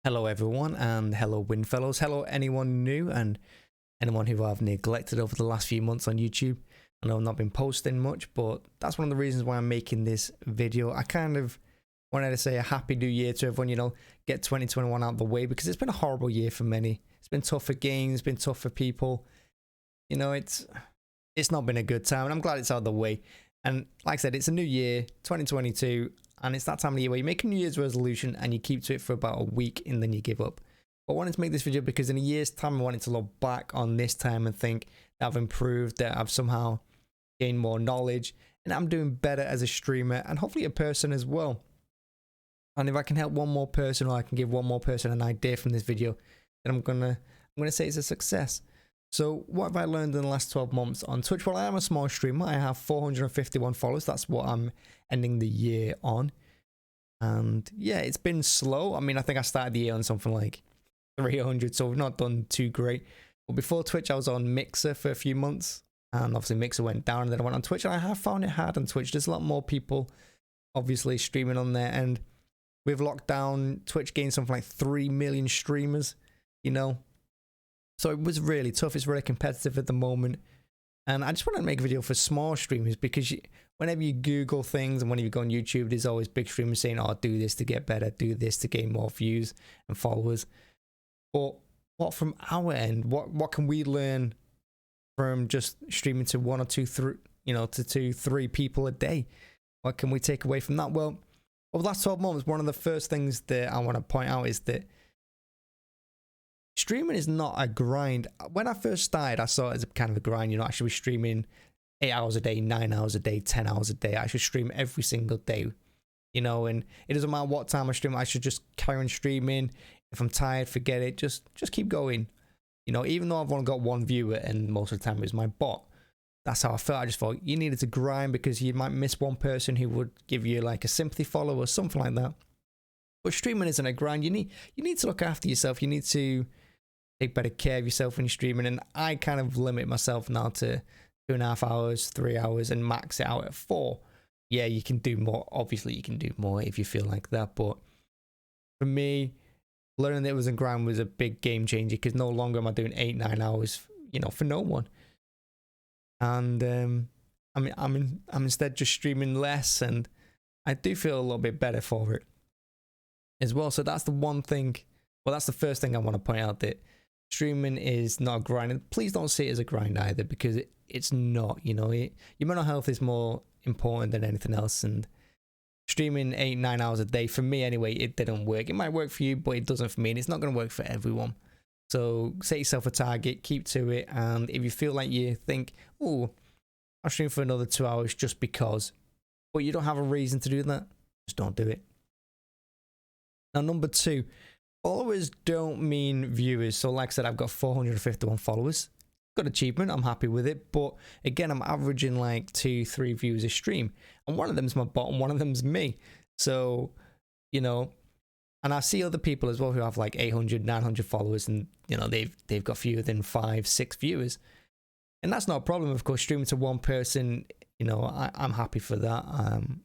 Hello everyone, and hello Windfellows. Hello anyone new and anyone who I've neglected over the last few months on YouTube. I know I've not been posting much, but that's one of the reasons why I'm making this video. I kind of wanted to say a happy new year to everyone, get 2021 out of the way, because it's been a horrible year for many. It's been tough for games, been tough for people. It's not been a good time, and I'm glad it's out of the way. And like I said, it's a new year, 2022, and it's that time of the year where you make a New Year's resolution and you keep to it for about a week and then you give up. But I wanted to make this video because in a year's time, I wanted to look back on this time and think that I've improved, that I've somehow gained more knowledge, and I'm doing better as a streamer and hopefully a person as well. And if I can help one more person, or I can give one more person an idea from this video, then I'm gonna say it's a success. So what have I learned in the last 12 months on Twitch? Well, I am a small streamer. I have 451 followers. That's what I'm ending the year on. And yeah, it's been slow. I mean, I think I started the year on something like 300, so we've not done too great. But before Twitch, I was on Mixer for a few months. And obviously Mixer went down, and then I went on Twitch. And I have found it hard on Twitch. There's a lot more people obviously streaming on there. And with lockdown, Twitch gained something like 3 million streamers, So it was really tough. It's really competitive at the moment. And I just wanted to make a video for small streamers, because whenever you Google things and whenever you go on YouTube, there's always big streamers saying, oh, do this to get better, do this to gain more views and followers. But what from our end, what can we learn from just streaming to one or two, three people a day? What can we take away from that? Well, over the last 12 months, one of the first things that I want to point out is that streaming is not a grind. When I first started, I saw it as a kind of a grind. I should be streaming 8 hours a day, 9 hours a day, 10 hours a day. I should stream every single day, and it doesn't matter what time I stream. I should just carry on streaming. If I'm tired, forget it. Just keep going. Even though I've only got one viewer and most of the time it was my bot, that's how I felt. I just thought you needed to grind, because you might miss one person who would give you like a sympathy follow or something like that. But streaming isn't a grind. You need to look after yourself. You need to take better care of yourself when you're streaming. And I kind of limit myself now to 2.5 hours, 3 hours, and max it out at 4. Yeah, you can do more. Obviously, you can do more if you feel like that. But for me, learning that it was a grind was a big game changer, because no longer am I doing 8-9 hours, for no one. And I'm instead just streaming less, and I do feel a little bit better for it as well. So that's the one thing. Well, that's the first thing I want to point out, that streaming is not a grind. And please don't see it as a grind either, because it's not. Your mental health is more important than anything else. And streaming 8-9 hours a day, for me anyway, it didn't work. It might work for you, but it doesn't for me, and it's not going to work for everyone. So set yourself a target, keep to it, and if you feel like you think, oh, I'll stream for another 2 hours just because, but you don't have a reason to do that, just don't do it. Now, number 2, followers don't mean viewers. So like I said, I've got 451 followers. Good achievement, I'm happy with it. But again, I'm averaging like 2-3 views a stream. And one of them's my bot and one of them's me. So, and I see other people as well who have like 800, 900 followers, and they've got fewer than 5-6 viewers. And that's not a problem, of course. Streaming to one person, I'm happy for that.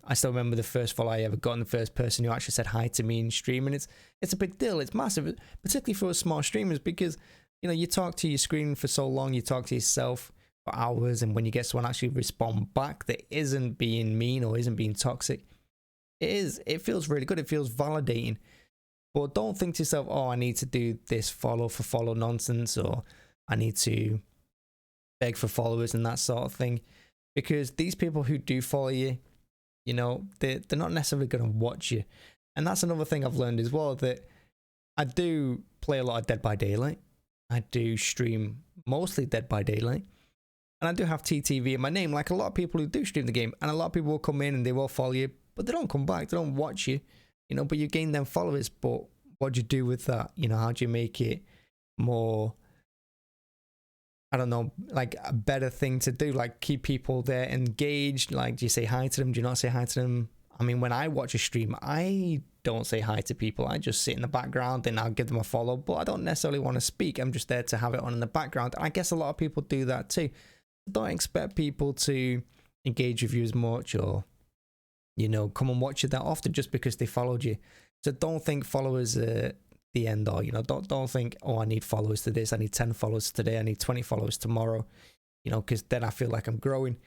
I still remember the first follow I ever got, and the first person who actually said hi to me in stream, and it's a big deal. It's massive, particularly for us small streamers, because you talk to your screen for so long, you talk to yourself for hours, and when you get someone actually respond back that isn't being mean or isn't being toxic, it feels really good. It feels validating. But don't think to yourself, oh, I need to do this follow for follow nonsense, or I need to beg for followers and that sort of thing. Because these people who do follow you, they're not necessarily going to watch you. And that's another thing I've learned as well, that I do play a lot of Dead by Daylight. I do stream mostly Dead by Daylight. And I do have TTV in my name, like a lot of people who do stream the game. And a lot of people will come in and they will follow you, but they don't come back. They don't watch you, but you gain them followers. But what do you do with that? How do you make it more, I don't know, like a better thing to do? Like keep people there engaged. Like, do you say hi to them? Do you not say hi to them? I mean, when I watch a stream, I don't say hi to people. I just sit in the background and I'll give them a follow, but I don't necessarily want to speak. I'm just there to have it on in the background. I guess a lot of people do that too. Don't expect people to engage with you as much, or come and watch you that often just because they followed you. So don't think followers are the end all. You know, don't think, oh, I need followers to this, I need 10 followers today, I need 20 followers tomorrow, you know, because then I feel like I'm growing.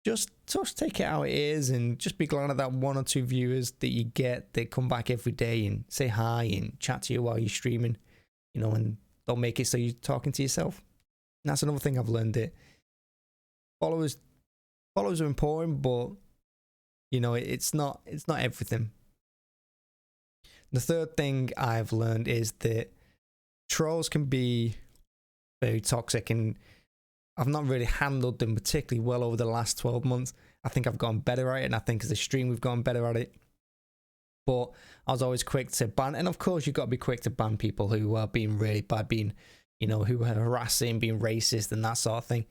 Just take it how it is, and just be glad of that 1 or 2 viewers that you get that come back every day and say hi and chat to you while you're streaming, you know, and don't make it so you're talking to yourself. And that's another thing I've learned, that followers are important, but you know, it's not everything. The third thing I've learned is that trolls can be very toxic, and I've not really handled them particularly well over the last 12 months. I think I've gotten better at it, and I think as a stream we've gotten better at it. But I was always quick to ban, and of course you've got to be quick to ban people who are being really bad, being, you know, who are harassing, being racist and that sort of thing.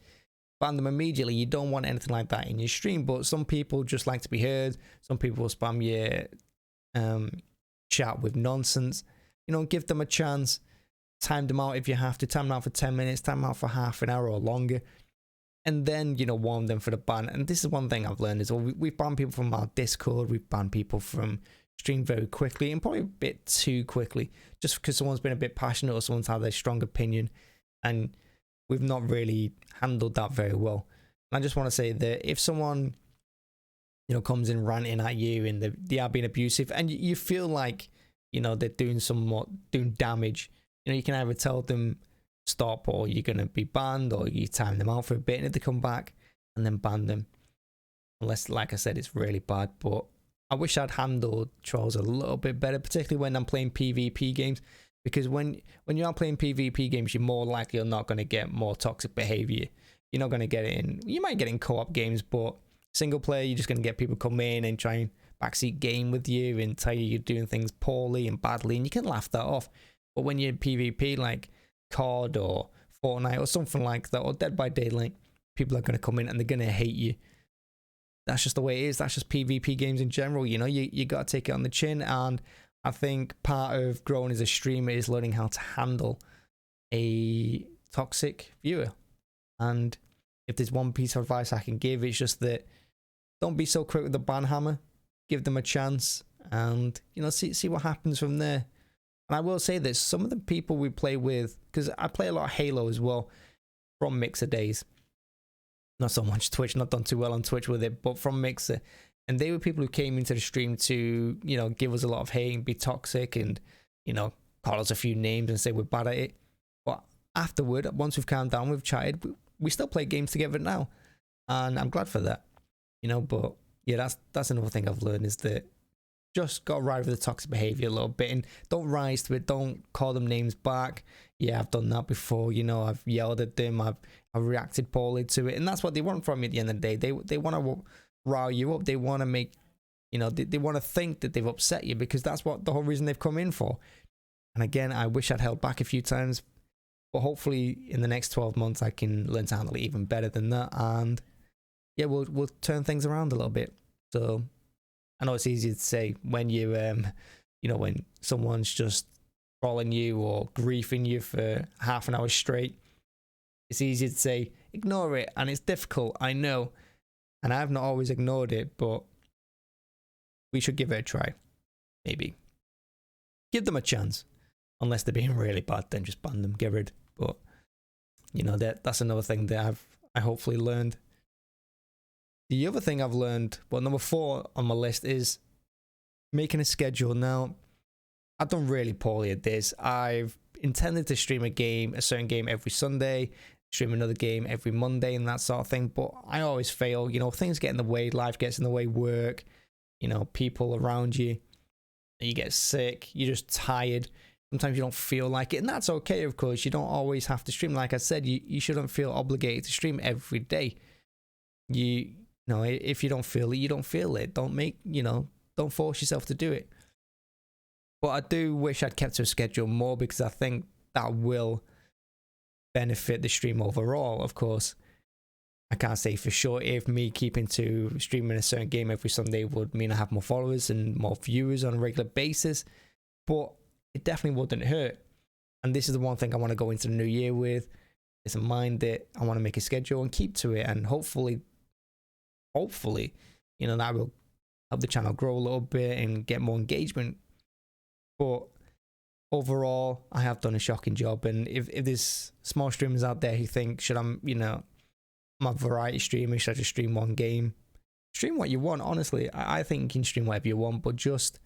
Ban them immediately. You don't want anything like that in your stream. But some people just like to be heard. Some people will spam your chat with nonsense. You know, give them a chance. Time them out if you have to. Time them out for 10 minutes. Time them out for half an hour or longer. And then, you know, warn them for the ban. And this is one thing I've learned is, well, we've banned people from our Discord. We've banned people from stream very quickly, and probably a bit too quickly, just because someone's been a bit passionate or someone's had a strong opinion, and we've not really handled that very well. And I just want to say that if someone, you know, comes in ranting at you and they are being abusive, and you feel like, you know, they're doing damage, you know, you can either tell them stop, or you're going to be banned, or you time them out for a bit, and if they come back, and then ban them. Unless, like I said, it's really bad. But I wish I'd handled trolls a little bit better, particularly when I'm playing PvP games, because when you are playing PvP games, you're more likely you're not going to get more toxic behavior. You're not going to get it in, you might get in co-op games, but single player, you're just going to get people come in and try and backseat game with you and tell you you're doing things poorly and badly, and you can laugh that off. But when you're in PvP, like COD or Fortnite or something like that, or Dead by Daylight, people are going to come in and they're going to hate you. That's just the way it is. That's just PvP games in general. You know, you got to take it on the chin. And I think part of growing as a streamer is learning how to handle a toxic viewer. And if there's one piece of advice I can give, it's just that don't be so quick with the ban hammer. Give them a chance, and, you know, see what happens from there. And I will say this, some of the people we play with, because I play a lot of Halo as well from Mixer days. Not so much Twitch, not done too well on Twitch with it, but from Mixer. And they were people who came into the stream to, you know, give us a lot of hate and be toxic and, you know, call us a few names and say we're bad at it. But afterward, once we've calmed down, we've chatted, we still play games together now. And I'm glad for that, you know. But yeah, that's another thing I've learned, is that just got to ride with the toxic behavior a little bit, and don't rise to it. Don't call them names back. Yeah, I've done that before. You know, I've yelled at them. I've reacted poorly to it, and that's what they want from you at the end of the day. They want to rile you up. They want to make, you know, they want to think that they've upset you, because that's what the whole reason they've come in for. And again, I wish I'd held back a few times, but hopefully in the next 12 months I can learn to handle it even better than that. And yeah, we'll turn things around a little bit. So I know it's easy to say when you you know, when someone's just trolling you or griefing you for half an hour straight. It's easy to say ignore it, and it's difficult, I know, and I've not always ignored it, but we should give it a try. Maybe give them a chance. Unless they're being really bad, then just ban them, get rid. But you know, that's another thing that I hopefully learned. The other thing I've learned, well, number 4 on my list, is making a schedule. Now, I've done really poorly at this. I've intended to stream a certain game every Sunday, stream another game every Monday and that sort of thing, but I always fail. You know, things get in the way, life gets in the way, work, you know, people around you, and you get sick, you're just tired. Sometimes you don't feel like it, and that's okay, of course. You don't always have to stream. Like I said, you shouldn't feel obligated to stream every day. You know, if you don't feel it, you don't feel it. Don't force yourself to do it. But I do wish I'd kept to a schedule more, because I think that will benefit the stream overall. Of course, I can't say for sure if me keeping to streaming a certain game every Sunday would mean I have more followers and more viewers on a regular basis, but it definitely wouldn't hurt. And this is the one thing I want to go into the new year with, is in mind that I want to make a schedule and keep to it, and hopefully, you know, that will help the channel grow a little bit and get more engagement. But overall, I have done a shocking job. And if there's small streamers out there who think, should I'm, I'm a variety streamer, should I just stream one game? Stream what you want, honestly. I think you can stream whatever you want, but just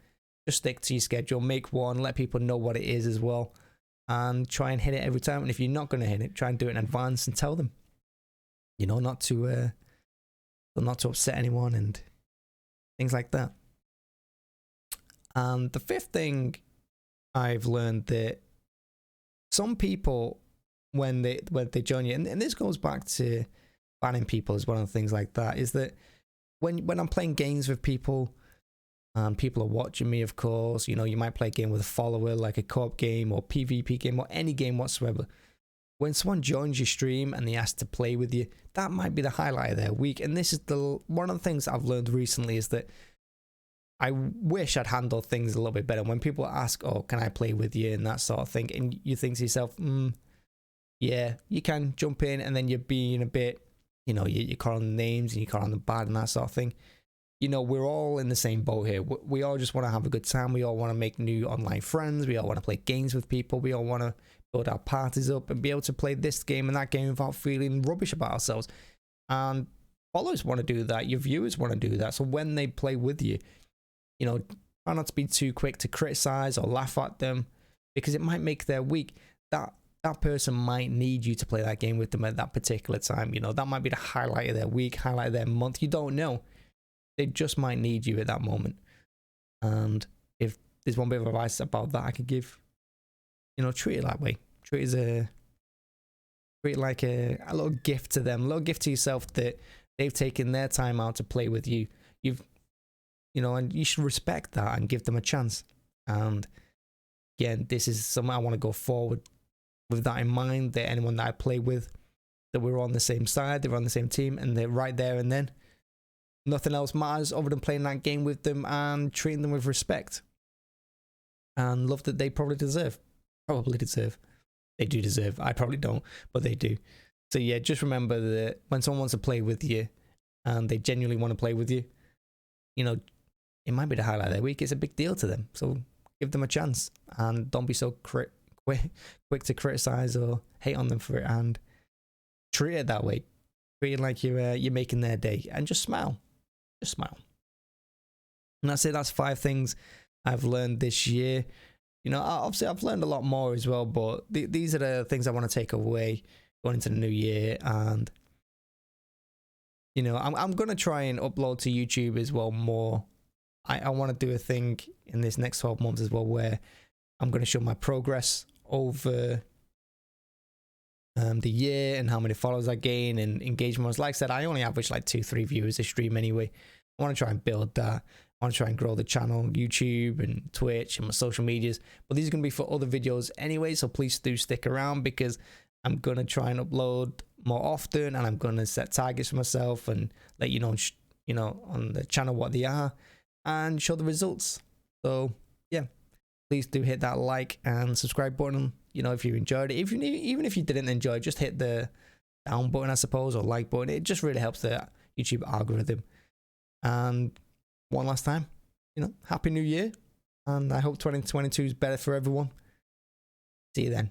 stick to your schedule, make one, let people know what it is as well, and try and hit it every time. And if you're not going to hit it, try and do it in advance and tell them, not to upset anyone and things like that. And the fifth thing I've learned, that some people, when they join you, and this goes back to banning people as one of the things like that, is that when I'm playing games with people, and people are watching me, of course, you might play a game with a follower, like a co-op game or PvP game or any game whatsoever. When someone joins your stream and they ask to play with you, that might be the highlight of their week. And this is one of the things I've learned recently, is that I wish I'd handled things a little bit better. When people ask, oh, can I play with you, and that sort of thing, and you think to yourself, yeah, you can jump in, and then you're being a bit, you're calling names and you're calling them bad and that sort of thing. We're all in the same boat here. We all just want to have a good time. We all want to make new online friends. We all want to play games with people. We all want to build our parties up and be able to play this game and that game without feeling rubbish about ourselves. And followers want to do that. Your viewers want to do that. So when they play with you, try not to be too quick to criticize or laugh at them, because it might make their week. That person might need you to play that game with them at that particular time. That might be the highlight of their week, highlight of their month. You don't know. They just might need you at that moment. And if there's one bit of advice about that I could give, treat it that way. Treat it like a little gift to them, a little gift to yourself, that they've taken their time out to play with you. And you should respect that and give them a chance. And again, this is something I want to go forward with that in mind, that anyone that I play with, that we're on the same side, they're on the same team, and they're right there and then. Nothing else matters other than playing that game with them and treating them with respect and love that they probably deserve. They do deserve. I probably don't, but they do. So yeah, just remember that when someone wants to play with you and they genuinely want to play with you, it might be the highlight of their week. It's a big deal to them. So give them a chance, and don't be so quick to criticize or hate on them for it, and treat it that way. Treat it like you're making their day, and just smile. Just smile. And that's it. That's 5 things I've learned this year. Obviously I've learned a lot more as well, but these are the things I want to take away going into the new year. And I'm going to try and upload to YouTube as well more. I want to do a thing in this next 12 months as well, where I'm going to show my progress over the year and how many followers I gain and engagement. Like I said, I only average like 2-3 viewers a stream anyway. I want to try and build that. I want to try and grow the channel, YouTube and Twitch and my social medias. But these are going to be for other videos anyway, so please do stick around, because I'm going to try and upload more often, and I'm going to set targets for myself and let you know, on the channel what they are, and show the results. So yeah, please do hit that like and subscribe button, if you enjoyed it. Even if you didn't enjoy it, just hit the down button, I suppose, or like button. It just really helps the YouTube algorithm. And one last time, Happy New Year, and I hope 2022 is better for everyone. See you then.